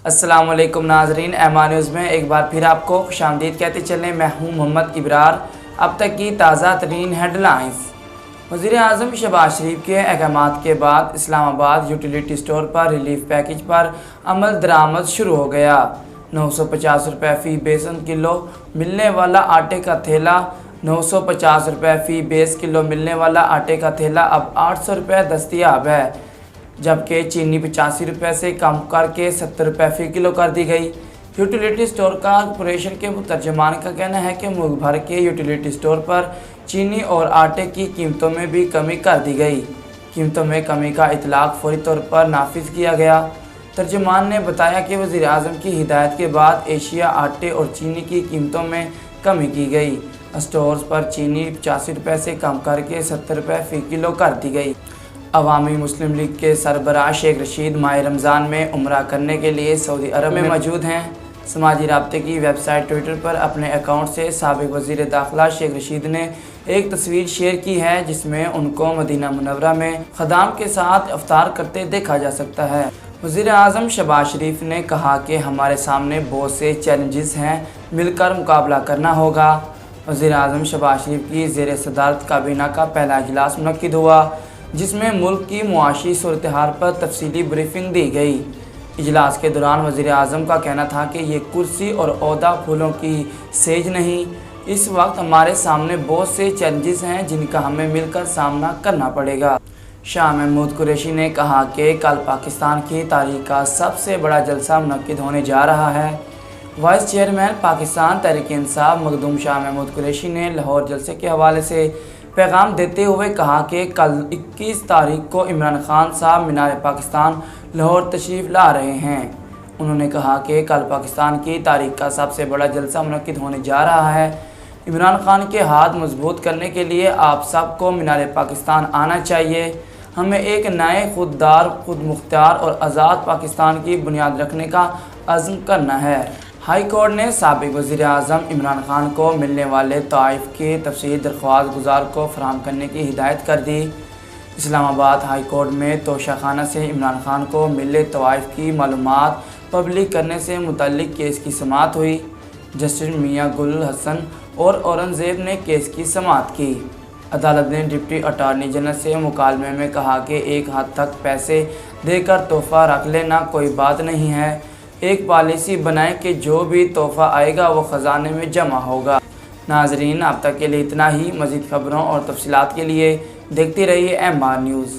अस्सलाम वालेकुम नाजरीन, एमान न्यूज़ में एक बार फिर आपको खुशामदीद कहते चलें। मैं हूँ मोहम्मद इब्रार। अब तक की ताज़ा तरीन हेडलाइंस। वज़ीर-ए-आज़म शहबाज शरीफ के अहकामात के बाद इस्लामाबाद यूटिलिटी स्टोर पर रिलीफ पैकेज पर अमल दरामद शुरू हो गया। 950 रुपये फ़ी बेसन किलो मिलने वाला आटे का थैला 950 रुपये फ़ी बेस किलो मिलने वाला आटे का थैला अब 800 रुपये दस्तयाब है, जबकि चीनी 85 रुपये से कम करके 70 रुपये फ़ी किलो कर दी गई। यूटिलिटी स्टोर कॉरपोरेशन के तर्जुमान का कहना है कि मुल्क भर के यूटिलिटी स्टोर पर चीनी और आटे की कीमतों में भी कमी कर दी गई। कीमतों में कमी का इतलाक़ फौरी तौर पर नाफिज किया गया। तर्जुमान ने बताया कि वज़ीर-ए-आज़म की हिदायत के बाद एशिया आटे और चीनी की कीमतों में कमी की गई। स्टोर्स पर चीनी 85 रुपये से कम करके 70 रुपये फ़ी किलो कर दी गई। अवामी मुस्लिम लीग के सरबराह शेख रशीद माह रमज़ान में उम्रा करने के लिए सऊदी अरब में मौजूद हैं। समाजी राब्ते की वेबसाइट ट्विटर पर अपने अकाउंट से साबिक़ वज़ीर दाखिला शेख रशीद ने एक तस्वीर शेयर की है, जिसमें उनको मदीना मुनव्वरा में ख़दाम के साथ इफ्तार करते देखा जा सकता है। वज़ीर-ए-आज़म शहबाज शरीफ ने कहा कि हमारे सामने बहुत से चैलेंजेस हैं, मिलकर मुकाबला करना होगा। वज़ीर-ए-आज़म शहबाज शरीफ की ज़ेर सदारत काबीना का पहला इजलास मुनक्किद हुआ, जिसमें मुल्क की मुआशी सूरत-ए-हाल पर तफसीली ब्रीफिंग दी गई। इजलास के दौरान वज़ीर-ए-आज़म का कहना था कि ये कुर्सी और ओहदा फूलों की सेज नहीं, इस वक्त हमारे सामने बहुत से चैलेंजेस हैं जिनका हमें मिलकर सामना करना पड़ेगा। शाह महमूद कुरैशी ने कहा कि कल पाकिस्तान की तारीख का सबसे बड़ा जलसा मुनक्किद होने जा रहा है। वाइस चेयरमैन पाकिस्तान तहरीक-ए-इंसाफ मखदूम शाह महमूद कुरैशी ने लाहौर जलसे के हवाले से पैगाम देते हुए कहा कि कल 21 तारीख को इमरान खान साहब मीनार पाकिस्तान लाहौर तशरीफ़ ला रहे हैं। उन्होंने कहा कि कल पाकिस्तान की तारीख का सबसे बड़ा जलसा मुनक्किद होने जा रहा है। इमरान खान के हाथ मजबूत करने के लिए आप सबको मीनार पाकिस्तान आना चाहिए। हमें एक नए खुददार, खुद मुख्तार और आज़ाद पाकिस्तान की बुनियाद रखने का अज़्म करना है। हाई कोर्ट ने साबिक़ वज़ीर-ए-आज़म इमरान खान को मिलने वाले तोहफ़े की तफसील दरख्वास्त गुज़ार को फराहम करने की हिदायत कर दी। इस्लामाबाद हाई कोर्ट में तोशाखाना से इमरान खान को मिले तोहफ़े की मालूमात पब्लिक करने से मुतल्लिक़ केस की समाअत हुई। जस्टिस मियां गुल हसन और औरंगज़ेब ने केस की समाअत की। अदालत ने डिप्टी अटारनी जनरल से मुकालमे में कहा कि एक हद तक पैसे देकर तोहफ़ा रख लेना कोई बात नहीं है। एक पॉलिसी बनाएं कि जो भी तोहफ़ा आएगा वो ख़जाने में जमा होगा। नाजरीन, अब तक के लिए इतना ही। मज़ीद ख़बरों और तफसीलात के लिए देखते रहिए एमआर न्यूज़।